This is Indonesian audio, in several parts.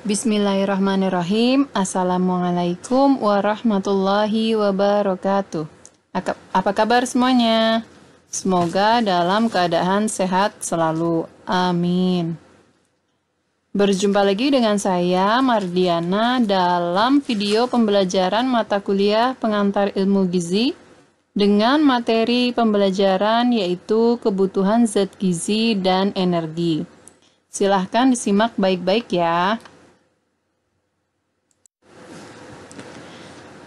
Bismillahirrahmanirrahim. Assalamualaikum warahmatullahi wabarakatuh. Apa kabar semuanya? Semoga dalam keadaan sehat selalu. Amin. Berjumpa lagi dengan saya, Mardiana, dalam video pembelajaran mata kuliah pengantar ilmu gizi dengan materi pembelajaran yaitu kebutuhan zat gizi dan energi. Silahkan disimak baik-baik ya.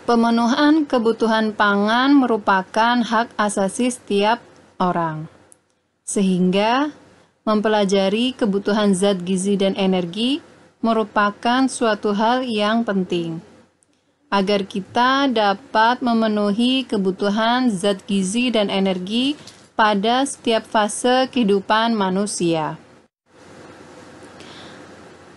Pemenuhan kebutuhan pangan merupakan hak asasi setiap orang. Sehingga mempelajari kebutuhan zat gizi dan energi merupakan suatu hal yang penting. Agar kita dapat memenuhi kebutuhan zat gizi dan energi pada setiap fase kehidupan manusia.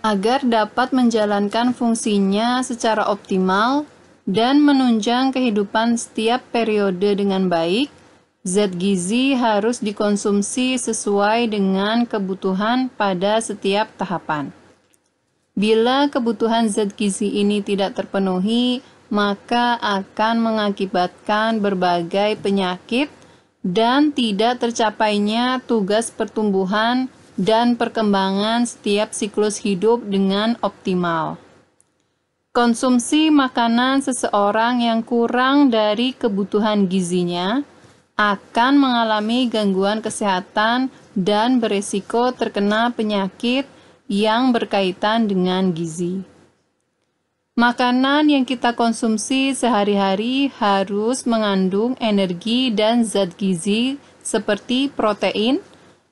Agar dapat menjalankan fungsinya secara optimal dan menunjang kehidupan setiap periode dengan baik, zat gizi harus dikonsumsi sesuai dengan kebutuhan pada setiap tahapan. Bila kebutuhan zat gizi ini tidak terpenuhi, maka akan mengakibatkan berbagai penyakit dan tidak tercapainya tugas pertumbuhan dan perkembangan setiap siklus hidup dengan optimal. Konsumsi makanan seseorang yang kurang dari kebutuhan gizinya akan mengalami gangguan kesehatan dan beresiko terkena penyakit yang berkaitan dengan gizi. Makanan yang kita konsumsi sehari-hari harus mengandung energi dan zat gizi seperti protein,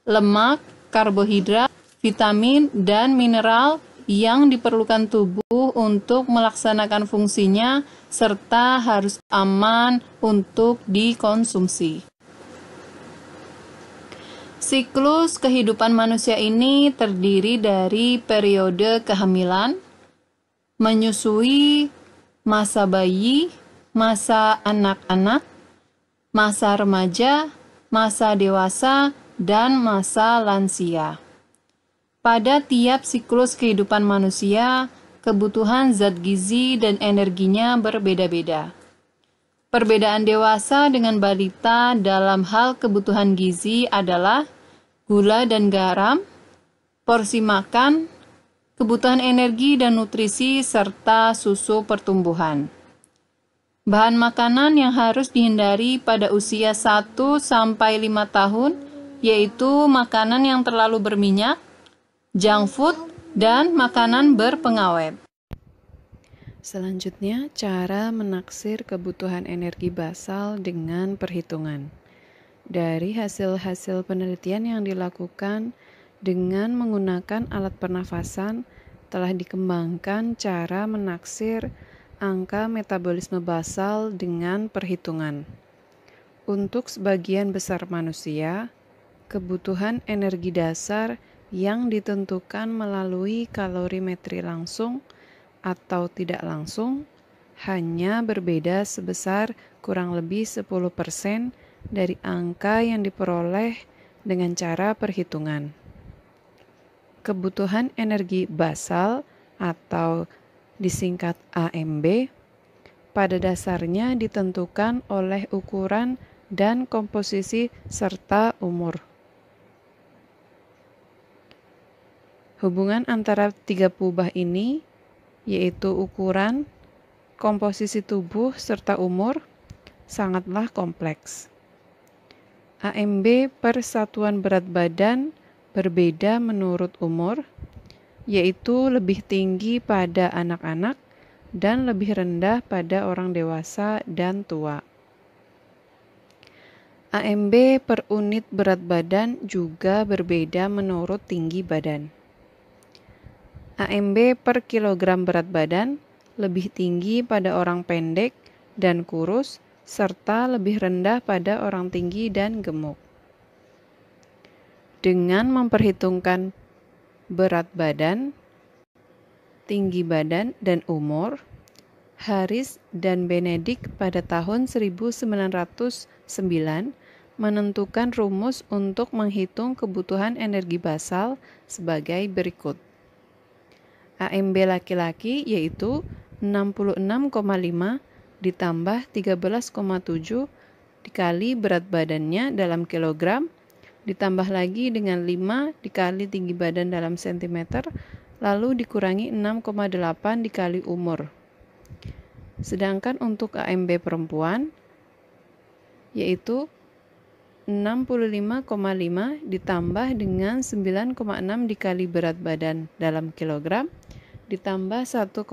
lemak, karbohidrat, vitamin, dan mineral yang diperlukan tubuh untuk melaksanakan fungsinya serta harus aman untuk dikonsumsi. Siklus kehidupan manusia ini terdiri dari periode kehamilan, menyusui, masa bayi, masa anak-anak, masa remaja, masa dewasa, dan masa lansia. Pada tiap siklus kehidupan manusia, kebutuhan zat gizi dan energinya berbeda-beda. Perbedaan dewasa dengan balita dalam hal kebutuhan gizi adalah gula dan garam, porsi makan, kebutuhan energi dan nutrisi, serta susu pertumbuhan. Bahan makanan yang harus dihindari pada usia 1-5 tahun yaitu makanan yang terlalu berminyak, junk food, dan makanan berpengawet. Selanjutnya, cara menaksir kebutuhan energi basal dengan perhitungan. Dari hasil-hasil penelitian yang dilakukan dengan menggunakan alat pernafasan, telah dikembangkan cara menaksir angka metabolisme basal dengan perhitungan. Untuk sebagian besar manusia, kebutuhan energi dasar yang ditentukan melalui kalorimetri langsung atau tidak langsung hanya berbeda sebesar kurang lebih 10% dari angka yang diperoleh dengan cara perhitungan. Kebutuhan energi basal atau disingkat AMB pada dasarnya ditentukan oleh ukuran dan komposisi serta umur. Hubungan antara tiga perubahan ini, yaitu ukuran, komposisi tubuh, serta umur, sangatlah kompleks. AMB per satuan berat badan berbeda menurut umur, yaitu lebih tinggi pada anak-anak dan lebih rendah pada orang dewasa dan tua. AMB per unit berat badan juga berbeda menurut tinggi badan. AMB per kilogram berat badan lebih tinggi pada orang pendek dan kurus, serta lebih rendah pada orang tinggi dan gemuk. Dengan memperhitungkan berat badan, tinggi badan, dan umur, Harris dan Benedict pada tahun 1909 menentukan rumus untuk menghitung kebutuhan energi basal sebagai berikut. AMB laki-laki yaitu 66,5 ditambah 13,7 dikali berat badannya dalam kilogram, ditambah lagi dengan 5 dikali tinggi badan dalam sentimeter, lalu dikurangi 6,8 dikali umur. Sedangkan untuk AMB perempuan yaitu 65,5 ditambah dengan 9,6 dikali berat badan dalam kilogram, ditambah 1,8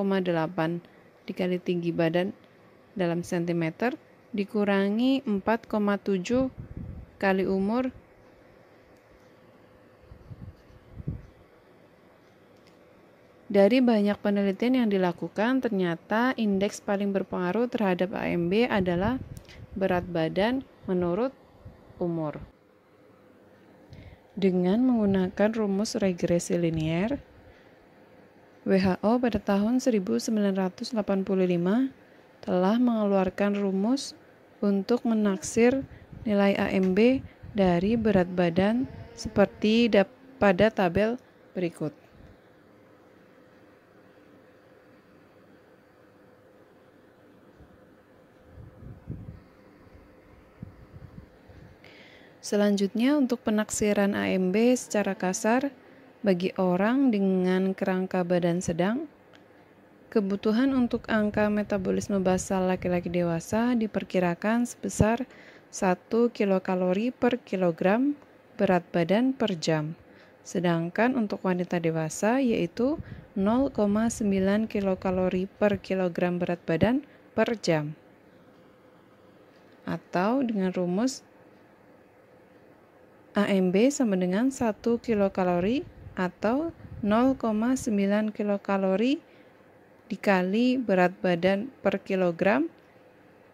dikali tinggi badan dalam sentimeter, dikurangi 4,7 kali umur. Dari banyak penelitian yang dilakukan, ternyata indeks paling berpengaruh terhadap AMB adalah berat badan menurut umur. Dengan menggunakan rumus regresi linier, WHO pada tahun 1985 telah mengeluarkan rumus untuk menaksir nilai AMB dari berat badan seperti pada tabel berikut. Selanjutnya, untuk penaksiran AMB secara kasar bagi orang dengan kerangka badan sedang, kebutuhan untuk angka metabolisme basal laki-laki dewasa diperkirakan sebesar 1 kilokalori per kilogram berat badan per jam. Sedangkan untuk wanita dewasa yaitu 0,9 kilokalori per kilogram berat badan per jam. Atau dengan rumus AMB sama dengan 1 kilokalori atau 0,9 kilokalori dikali berat badan per kilogram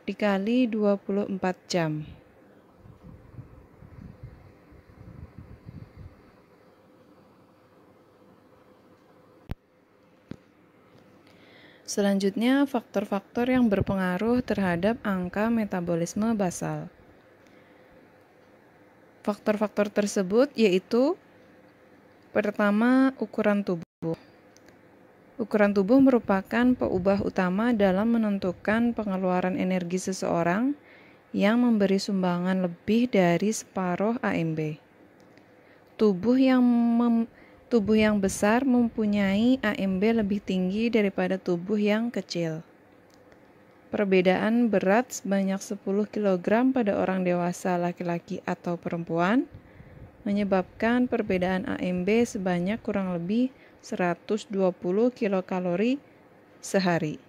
dikali 24 jam. Selanjutnya, faktor-faktor yang berpengaruh terhadap angka metabolisme basal. Faktor-faktor tersebut yaitu: pertama, ukuran tubuh. Ukuran tubuh merupakan peubah utama dalam menentukan pengeluaran energi seseorang yang memberi sumbangan lebih dari separuh AMB. Tubuh yang besar mempunyai AMB lebih tinggi daripada tubuh yang kecil. Perbedaan berat sebanyak 10 kg pada orang dewasa laki-laki atau perempuan menyebabkan perbedaan AMB sebanyak kurang lebih 120 kilokalori sehari.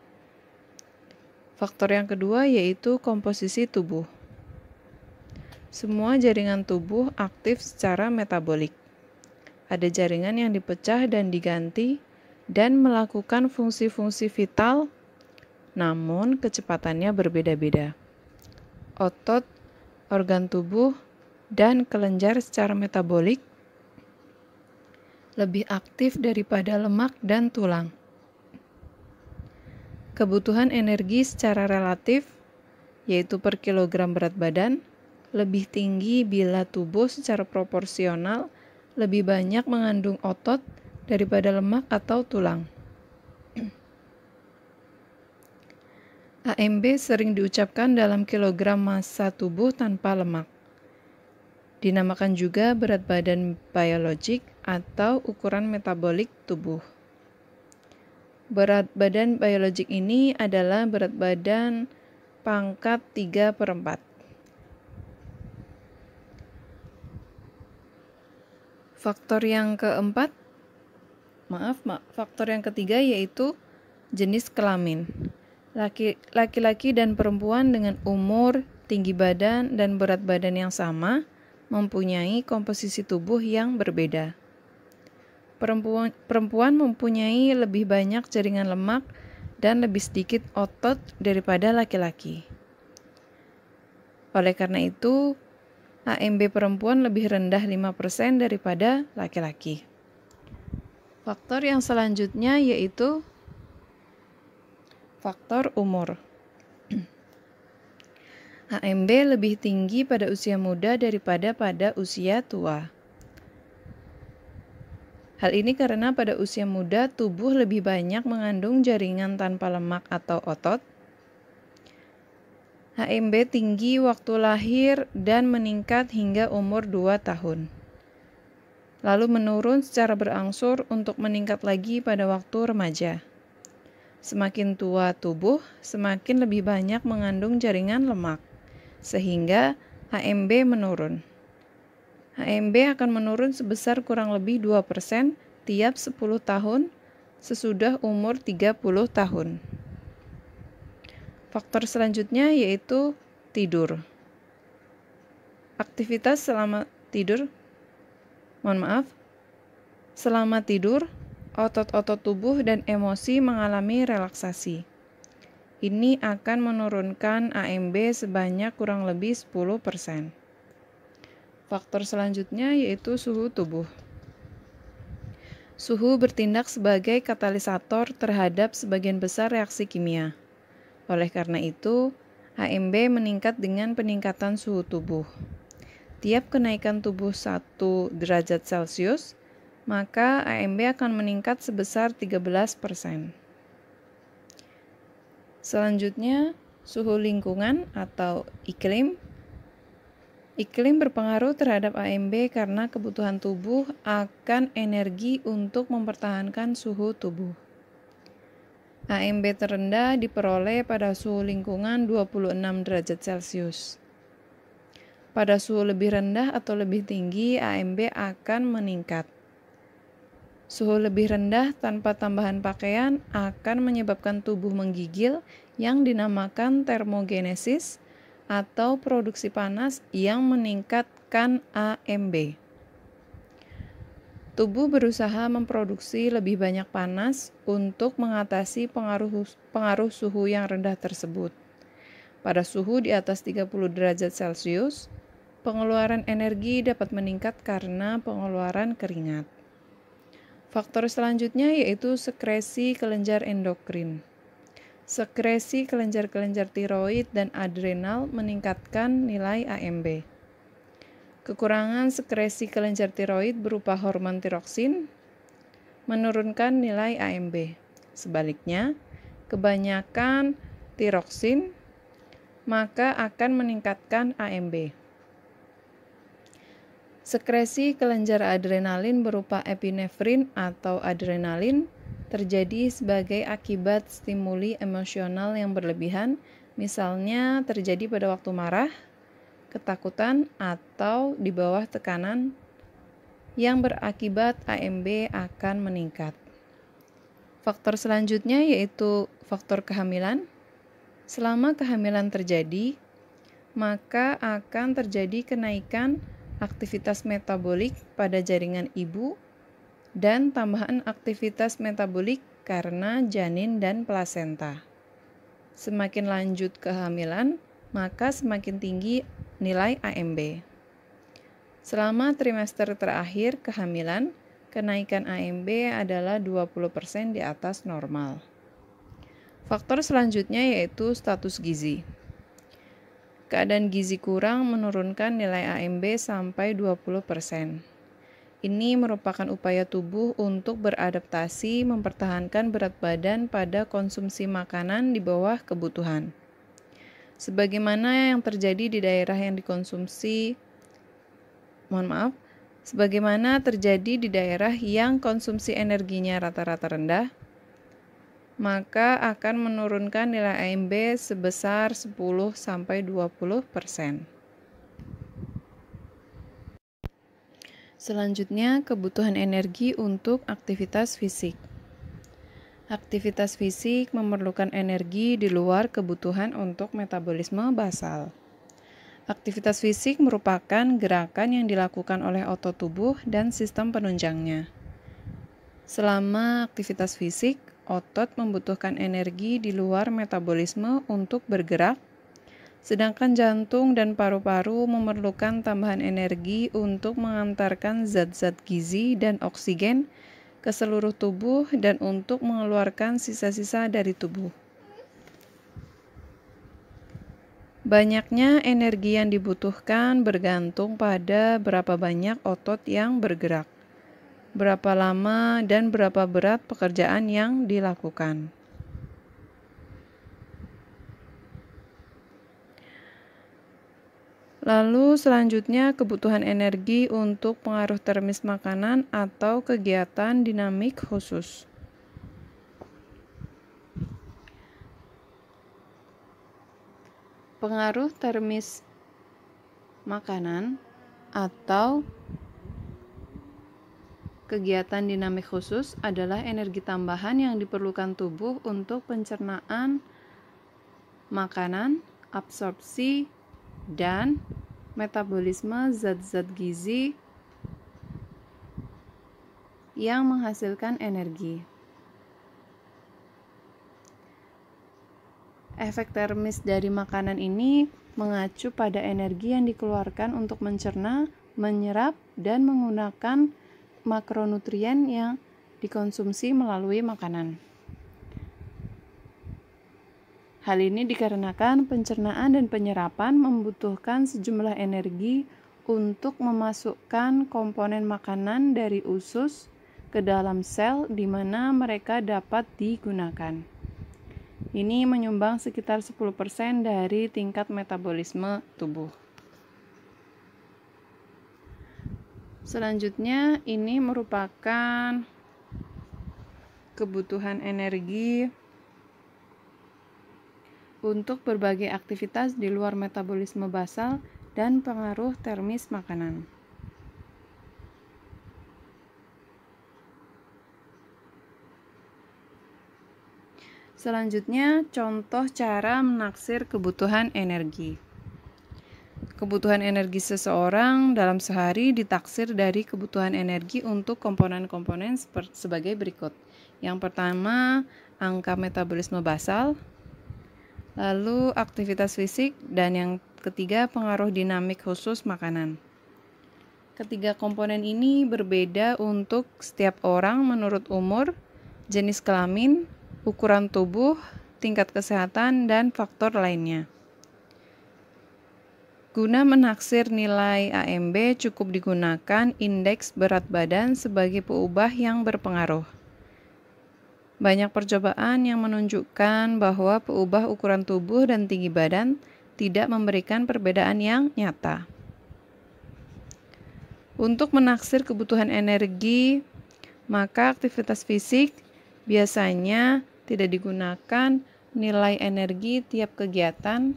Faktor yang kedua yaitu komposisi tubuh. Semua jaringan tubuh aktif secara metabolik. Ada jaringan yang dipecah dan diganti dan melakukan fungsi-fungsi vital, namun kecepatannya berbeda-beda. Otot, organ tubuh, dan kelenjar secara metabolik lebih aktif daripada lemak dan tulang. Kebutuhan energi secara relatif, yaitu per kilogram berat badan, lebih tinggi bila tubuh secara proporsional lebih banyak mengandung otot daripada lemak atau tulang. AMB sering diucapkan dalam kilogram massa tubuh tanpa lemak. Dinamakan juga berat badan biologik atau ukuran metabolik tubuh. Berat badan biologik ini adalah berat badan pangkat 3/4. Faktor yang ketiga yaitu jenis kelamin. Laki-laki dan perempuan dengan umur, tinggi badan, dan berat badan yang sama mempunyai komposisi tubuh yang berbeda. Perempuan mempunyai lebih banyak jaringan lemak dan lebih sedikit otot daripada laki-laki. Oleh karena itu, AMB perempuan lebih rendah 5% daripada laki-laki. Faktor yang selanjutnya yaitu faktor umur. AMB lebih tinggi pada usia muda daripada pada usia tua. Hal ini karena pada usia muda tubuh lebih banyak mengandung jaringan tanpa lemak atau otot. HMB tinggi waktu lahir dan meningkat hingga umur 2 tahun. Lalu menurun secara berangsur untuk meningkat lagi pada waktu remaja. Semakin tua tubuh, semakin lebih banyak mengandung jaringan lemak, sehingga HMB menurun. HMB akan menurun sebesar kurang lebih 2% tiap 10 tahun sesudah umur 30 tahun. Faktor selanjutnya yaitu tidur. Aktivitas selama tidur, selama tidur, otot-otot tubuh dan emosi mengalami relaksasi. Ini akan menurunkan AMB sebanyak kurang lebih 10%. Faktor selanjutnya yaitu suhu tubuh. Suhu bertindak sebagai katalisator terhadap sebagian besar reaksi kimia. Oleh karena itu, HMB meningkat dengan peningkatan suhu tubuh. Tiap kenaikan tubuh 1 derajat Celcius, maka HMB akan meningkat sebesar 13%. Selanjutnya, suhu lingkungan atau iklim. Iklim berpengaruh terhadap HMB karena kebutuhan tubuh akan energi untuk mempertahankan suhu tubuh. HMB terendah diperoleh pada suhu lingkungan 26 derajat Celcius. Pada suhu lebih rendah atau lebih tinggi, HMB akan meningkat. Suhu lebih rendah tanpa tambahan pakaian akan menyebabkan tubuh menggigil yang dinamakan termogenesis atau produksi panas yang meningkatkan HMB. Tubuh berusaha memproduksi lebih banyak panas untuk mengatasi pengaruh suhu yang rendah tersebut. Pada suhu di atas 30 derajat Celcius, pengeluaran energi dapat meningkat karena pengeluaran keringat. Faktor selanjutnya yaitu sekresi kelenjar endokrin. Sekresi kelenjar-kelenjar tiroid dan adrenal meningkatkan nilai HMB. Kekurangan sekresi kelenjar tiroid berupa hormon tiroksin menurunkan nilai HMB. Sebaliknya, kebanyakan tiroksin maka akan meningkatkan HMB. Sekresi kelenjar adrenalin berupa epinefrin atau adrenalin terjadi sebagai akibat stimuli emosional yang berlebihan, misalnya terjadi pada waktu marah, ketakutan, atau di bawah tekanan yang berakibat HMB akan meningkat. Faktor selanjutnya yaitu faktor kehamilan. Selama kehamilan terjadi, maka akan terjadi kenaikan aktivitas metabolik pada jaringan ibu dan tambahan aktivitas metabolik karena janin dan plasenta. Semakin lanjut kehamilan, maka semakin tinggi nilai HMB. Selama trimester terakhir kehamilan, kenaikan HMB adalah 20% di atas normal. Faktor selanjutnya yaitu status gizi. Keadaan gizi kurang menurunkan nilai HMB sampai 20%. Ini merupakan upaya tubuh untuk beradaptasi mempertahankan berat badan pada konsumsi makanan di bawah kebutuhan. Sebagaimana yang terjadi di daerah yang konsumsi energinya rata-rata rendah, maka akan menurunkan nilai HMB sebesar 10-20%. Selanjutnya, kebutuhan energi untuk aktivitas fisik. Aktivitas fisik memerlukan energi di luar kebutuhan untuk metabolisme basal. Aktivitas fisik merupakan gerakan yang dilakukan oleh otot tubuh dan sistem penunjangnya. Selama aktivitas fisik, otot membutuhkan energi di luar metabolisme untuk bergerak, sedangkan jantung dan paru-paru memerlukan tambahan energi untuk mengantarkan zat-zat gizi dan oksigen ke seluruh tubuh dan untuk mengeluarkan sisa-sisa dari tubuh. Banyaknya energi yang dibutuhkan bergantung pada berapa banyak otot yang bergerak. berapa lama, dan berapa berat pekerjaan yang dilakukan. Lalu selanjutnya kebutuhan energi untuk pengaruh termis makanan atau kegiatan dinamik khusus. Pengaruh termis makanan atau kegiatan dinamik khusus adalah energi tambahan yang diperlukan tubuh untuk pencernaan makanan, absorpsi, dan metabolisme zat-zat gizi yang menghasilkan energi. Efek termis dari makanan ini mengacu pada energi yang dikeluarkan untuk mencerna, menyerap, dan menggunakan makronutrien yang dikonsumsi melalui makanan. Hal ini dikarenakan pencernaan dan penyerapan membutuhkan sejumlah energi untuk memasukkan komponen makanan dari usus ke dalam sel di mana mereka dapat digunakan. Ini menyumbang sekitar 10% dari tingkat metabolisme tubuh. Selanjutnya, ini merupakan kebutuhan energi untuk berbagai aktivitas di luar metabolisme basal dan pengaruh termis makanan. Selanjutnya, contoh cara menaksir kebutuhan energi. Kebutuhan energi seseorang dalam sehari ditaksir dari kebutuhan energi untuk komponen-komponen sebagai berikut. Yang pertama, angka metabolisme basal. Lalu aktivitas fisik, dan yang ketiga pengaruh dinamik khusus makanan. Ketiga komponen ini berbeda untuk setiap orang menurut umur, jenis kelamin, ukuran tubuh, tingkat kesehatan, dan faktor lainnya. Guna menaksir nilai AMB cukup digunakan indeks berat badan sebagai peubah yang berpengaruh. Banyak percobaan yang menunjukkan bahwa peubah ukuran tubuh dan tinggi badan tidak memberikan perbedaan yang nyata. Untuk menaksir kebutuhan energi, maka aktivitas fisik biasanya tidak digunakan nilai energi tiap kegiatan.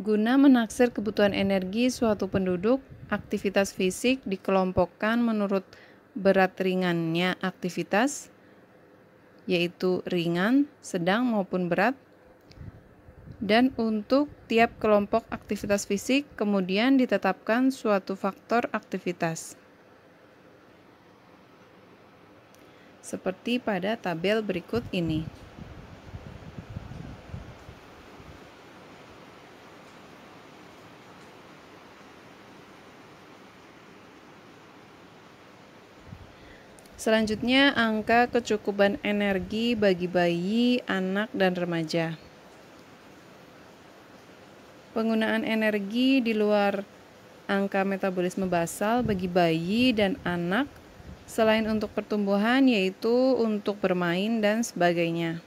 Guna menaksir kebutuhan energi suatu penduduk, aktivitas fisik dikelompokkan menurut berat ringannya aktivitas, yaitu ringan, sedang maupun berat. Dan untuk tiap kelompok aktivitas fisik kemudian ditetapkan suatu faktor aktivitas. Seperti pada tabel berikut ini. Selanjutnya, angka kecukupan energi bagi bayi, anak, dan remaja. Penggunaan energi di luar angka metabolisme basal bagi bayi dan anak selain untuk pertumbuhan yaitu untuk bermain dan sebagainya.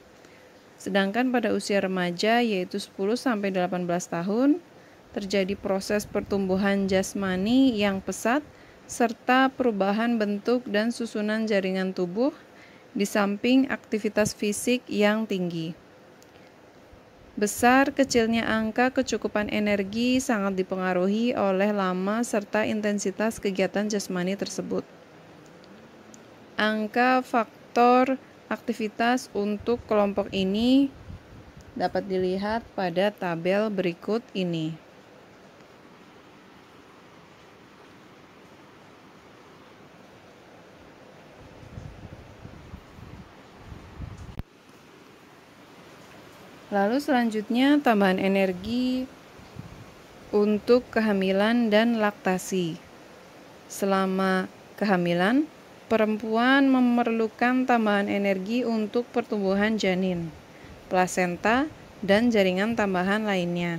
Sedangkan pada usia remaja yaitu 10-18 tahun terjadi proses pertumbuhan jasmani yang pesat serta perubahan bentuk dan susunan jaringan tubuh di samping aktivitas fisik yang tinggi. Besar kecilnya angka kecukupan energi sangat dipengaruhi oleh lama serta intensitas kegiatan jasmani tersebut. Angka faktor aktivitas untuk kelompok ini dapat dilihat pada tabel berikut ini. Lalu selanjutnya tambahan energi untuk kehamilan dan laktasi. Selama kehamilan, perempuan memerlukan tambahan energi untuk pertumbuhan janin, plasenta, dan jaringan tambahan lainnya.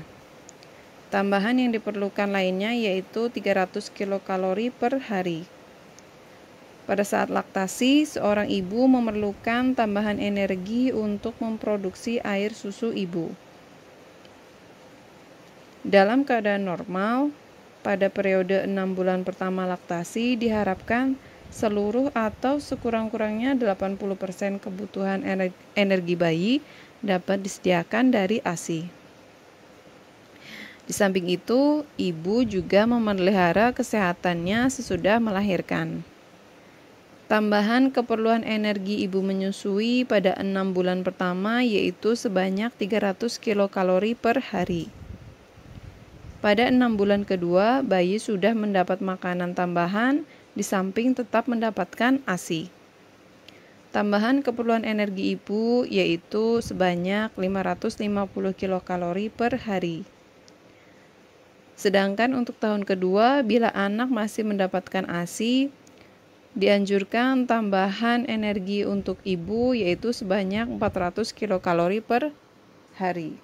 Tambahan yang diperlukan lainnya yaitu 300 kilokalori per hari. Pada saat laktasi, seorang ibu memerlukan tambahan energi untuk memproduksi air susu ibu. Dalam keadaan normal, pada periode 6 bulan pertama laktasi diharapkan seluruh atau sekurang-kurangnya 80% kebutuhan energi bayi dapat disediakan dari ASI. Di samping itu, ibu juga memelihara kesehatannya sesudah melahirkan. Tambahan keperluan energi ibu menyusui pada 6 bulan pertama yaitu sebanyak 300 kilokalori per hari. Pada 6 bulan kedua, bayi sudah mendapat makanan tambahan di samping tetap mendapatkan ASI. Tambahan keperluan energi ibu yaitu sebanyak 550 kilokalori per hari. Sedangkan untuk tahun kedua, bila anak masih mendapatkan ASI, dianjurkan tambahan energi untuk ibu yaitu sebanyak 400 kilokalori per hari.